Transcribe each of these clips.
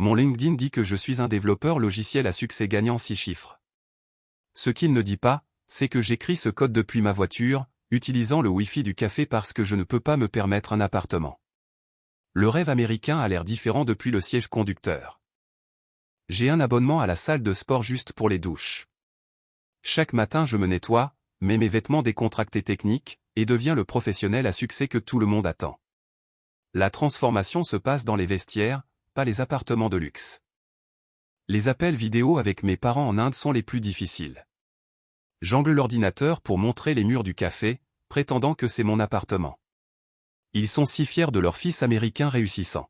Mon LinkedIn dit que je suis un développeur logiciel à succès gagnant 6 chiffres. Ce qu'il ne dit pas, c'est que j'écris ce code depuis ma voiture, utilisant le Wi-Fi du café parce que je ne peux pas me permettre un appartement. Le rêve américain a l'air différent depuis le siège conducteur. J'ai un abonnement à la salle de sport juste pour les douches. Chaque matin je me nettoie, mets mes vêtements décontractés techniques, et deviens le professionnel à succès que tout le monde attend. La transformation se passe dans les vestiaires, pas les appartements de luxe. Les appels vidéo avec mes parents en Inde sont les plus difficiles. J'angle l'ordinateur pour montrer les murs du café, prétendant que c'est mon appartement. Ils sont si fiers de leur fils américain réussissant.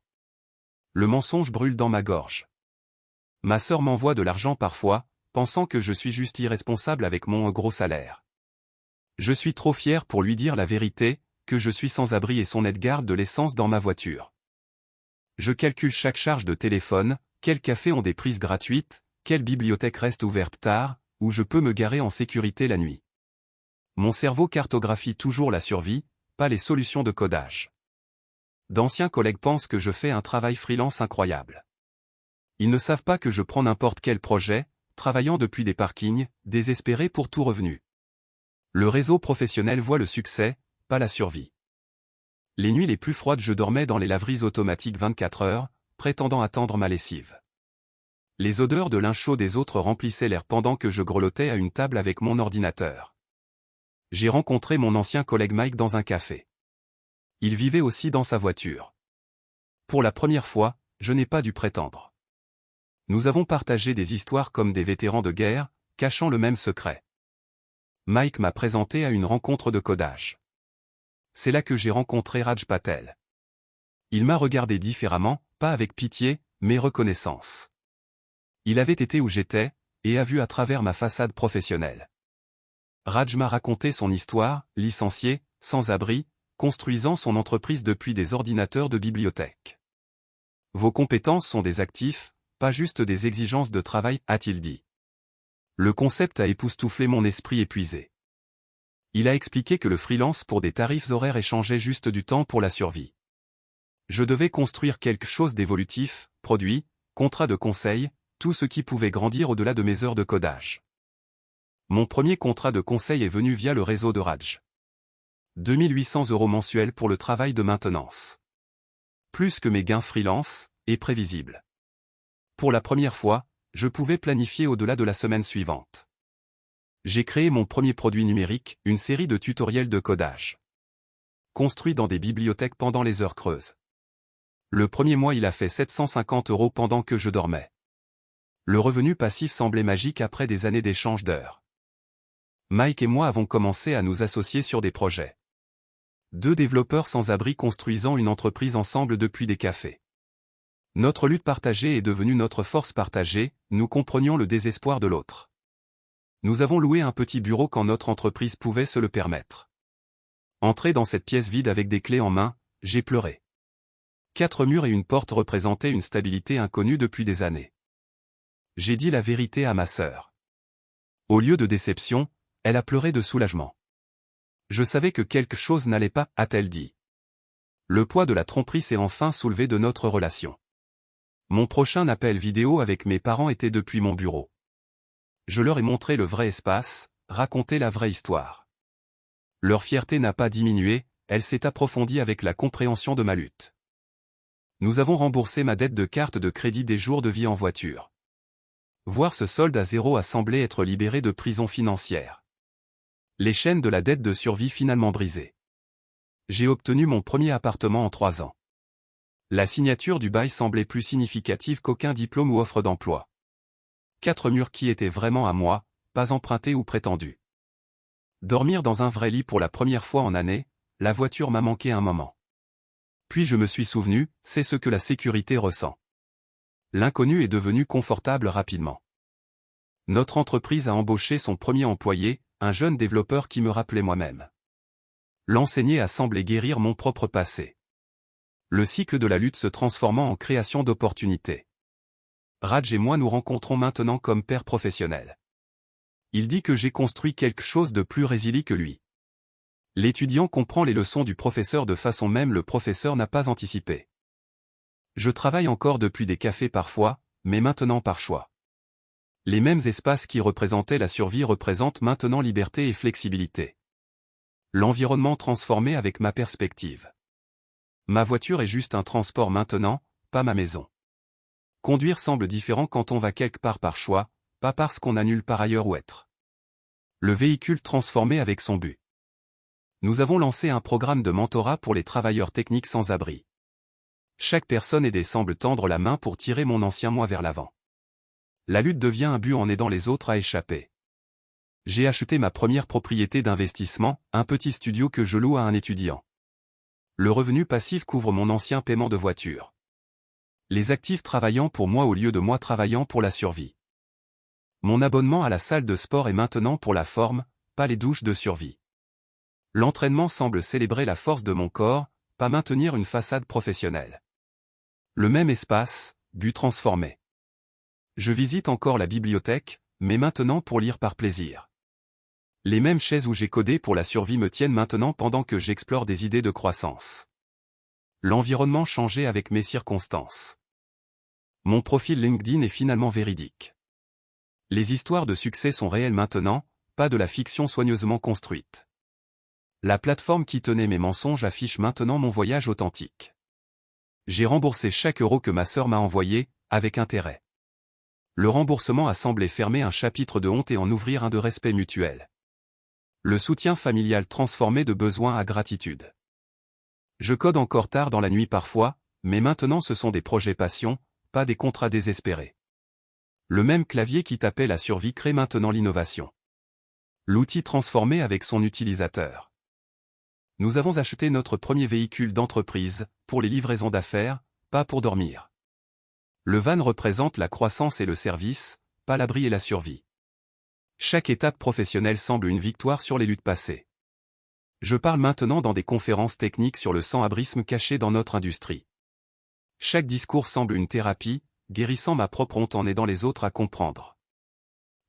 Le mensonge brûle dans ma gorge. Ma sœur m'envoie de l'argent parfois, pensant que je suis juste irresponsable avec mon gros salaire. Je suis trop fier pour lui dire la vérité, que je suis sans abri et son aide garde de l'essence dans ma voiture. Je calcule chaque charge de téléphone, quels cafés ont des prises gratuites, quelle bibliothèque reste ouverte tard, où je peux me garer en sécurité la nuit. Mon cerveau cartographie toujours la survie, pas les solutions de codage. D'anciens collègues pensent que je fais un travail freelance incroyable. Ils ne savent pas que je prends n'importe quel projet, travaillant depuis des parkings, désespéré pour tout revenu. Le réseau professionnel voit le succès, pas la survie. Les nuits les plus froides je dormais dans les laveries automatiques 24 heures, prétendant attendre ma lessive. Les odeurs de linge chaud des autres remplissaient l'air pendant que je grelottais à une table avec mon ordinateur. J'ai rencontré mon ancien collègue Mike dans un café. Il vivait aussi dans sa voiture. Pour la première fois, je n'ai pas dû prétendre. Nous avons partagé des histoires comme des vétérans de guerre, cachant le même secret. Mike m'a présenté à une rencontre de codage. C'est là que j'ai rencontré Raj Patel. Il m'a regardé différemment, pas avec pitié, mais reconnaissance. Il avait été où j'étais, et a vu à travers ma façade professionnelle. Raj m'a raconté son histoire, licencié, sans abri, construisant son entreprise depuis des ordinateurs de bibliothèque. Vos compétences sont des actifs, pas juste des exigences de travail, a-t-il dit. Le concept a époustouflé mon esprit épuisé. Il a expliqué que le freelance pour des tarifs horaires échangeait juste du temps pour la survie. Je devais construire quelque chose d'évolutif, produit, contrat de conseil, tout ce qui pouvait grandir au-delà de mes heures de codage. Mon premier contrat de conseil est venu via le réseau de Raj. 2800 € mensuels pour le travail de maintenance. Plus que mes gains freelance, et prévisible. Pour la première fois, je pouvais planifier au-delà de la semaine suivante. J'ai créé mon premier produit numérique, une série de tutoriels de codage. Construit dans des bibliothèques pendant les heures creuses. Le premier mois il a fait 750 € pendant que je dormais. Le revenu passif semblait magique après des années d'échange d'heures. Mike et moi avons commencé à nous associer sur des projets. 2 développeurs sans abri construisant une entreprise ensemble depuis des cafés. Notre lutte partagée est devenue notre force partagée, nous comprenions le désespoir de l'autre. Nous avons loué un petit bureau quand notre entreprise pouvait se le permettre. Entré dans cette pièce vide avec des clés en main, j'ai pleuré. 4 murs et une porte représentaient une stabilité inconnue depuis des années. J'ai dit la vérité à ma sœur. Au lieu de déception, elle a pleuré de soulagement. Je savais que quelque chose n'allait pas, a-t-elle dit. Le poids de la tromperie s'est enfin soulevé de notre relation. Mon prochain appel vidéo avec mes parents était depuis mon bureau. Je leur ai montré le vrai espace, raconté la vraie histoire. Leur fierté n'a pas diminué, elle s'est approfondie avec la compréhension de ma lutte. Nous avons remboursé ma dette de carte de crédit des jours de vie en voiture. Voir ce solde à zéro a semblé être libéré de prison financière. Les chaînes de la dette de survie finalement brisées. J'ai obtenu mon premier appartement en 3 ans. La signature du bail semblait plus significative qu'aucun diplôme ou offre d'emploi. 4 murs qui étaient vraiment à moi, pas empruntés ou prétendus. Dormir dans un vrai lit pour la première fois en année, la voiture m'a manqué un moment. Puis je me suis souvenu, c'est ce que la sécurité ressent. L'inconnu est devenu confortable rapidement. Notre entreprise a embauché son premier employé, un jeune développeur qui me rappelait moi-même. L'enseigner a semblé guérir mon propre passé. Le cycle de la lutte se transformant en création d'opportunités. Raj et moi nous rencontrons maintenant comme pairs professionnels. Il dit que j'ai construit quelque chose de plus résilient que lui. L'étudiant comprend les leçons du professeur de façon même le professeur n'a pas anticipé. Je travaille encore depuis des cafés parfois, mais maintenant par choix. Les mêmes espaces qui représentaient la survie représentent maintenant liberté et flexibilité. L'environnement transformé avec ma perspective. Ma voiture est juste un transport maintenant, pas ma maison. Conduire semble différent quand on va quelque part par choix, pas parce qu'on a nulle part ailleurs où être. Le véhicule transformé avec son but. Nous avons lancé un programme de mentorat pour les travailleurs techniques sans abri. Chaque personne aidée semble tendre la main pour tirer mon ancien moi vers l'avant. La lutte devient un but en aidant les autres à échapper. J'ai acheté ma première propriété d'investissement, un petit studio que je loue à un étudiant. Le revenu passif couvre mon ancien paiement de voiture. Les actifs travaillant pour moi au lieu de moi travaillant pour la survie. Mon abonnement à la salle de sport est maintenant pour la forme, pas les douches de survie. L'entraînement semble célébrer la force de mon corps, pas maintenir une façade professionnelle. Le même espace, but transformé. Je visite encore la bibliothèque, mais maintenant pour lire par plaisir. Les mêmes chaises où j'ai codé pour la survie me tiennent maintenant pendant que j'explore des idées de croissance. L'environnement changé avec mes circonstances. Mon profil LinkedIn est finalement véridique. Les histoires de succès sont réelles maintenant, pas de la fiction soigneusement construite. La plateforme qui tenait mes mensonges affiche maintenant mon voyage authentique. J'ai remboursé chaque euro que ma sœur m'a envoyé, avec intérêt. Le remboursement a semblé fermer un chapitre de honte et en ouvrir un de respect mutuel. Le soutien familial transformé de besoin à gratitude. Je code encore tard dans la nuit parfois, mais maintenant ce sont des projets passion, pas des contrats désespérés. Le même clavier qui tapait la survie crée maintenant l'innovation. L'outil transformé avec son utilisateur. Nous avons acheté notre premier véhicule d'entreprise, pour les livraisons d'affaires, pas pour dormir. Le van représente la croissance et le service, pas l'abri et la survie. Chaque étape professionnelle semble une victoire sur les luttes passées. Je parle maintenant dans des conférences techniques sur le sans-abrisme caché dans notre industrie. Chaque discours semble une thérapie, guérissant ma propre honte en aidant les autres à comprendre.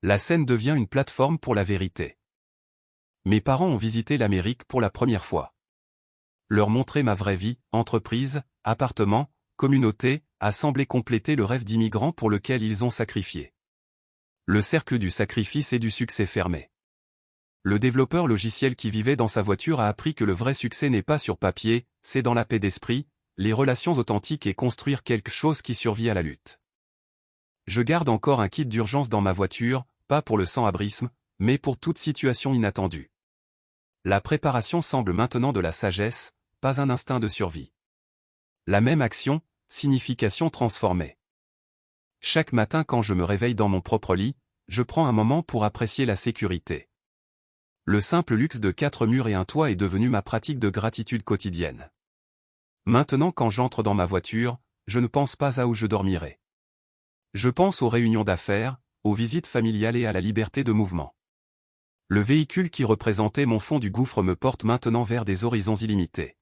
La scène devient une plateforme pour la vérité. Mes parents ont visité l'Amérique pour la première fois. Leur montrer ma vraie vie, entreprise, appartement, communauté, a semblé compléter le rêve d'immigrants pour lequel ils ont sacrifié. Le cercle du sacrifice et du succès fermé. Le développeur logiciel qui vivait dans sa voiture a appris que le vrai succès n'est pas sur papier, c'est dans la paix d'esprit, les relations authentiques et construire quelque chose qui survit à la lutte. Je garde encore un kit d'urgence dans ma voiture, pas pour le sans-abrisme, mais pour toute situation inattendue. La préparation semble maintenant de la sagesse, pas un instinct de survie. La même action, signification transformée. Chaque matin quand je me réveille dans mon propre lit, je prends un moment pour apprécier la sécurité. Le simple luxe de 4 murs et un toit est devenu ma pratique de gratitude quotidienne. Maintenant quand j'entre dans ma voiture, je ne pense pas à où je dormirai. Je pense aux réunions d'affaires, aux visites familiales et à la liberté de mouvement. Le véhicule qui représentait mon fond du gouffre me porte maintenant vers des horizons illimités.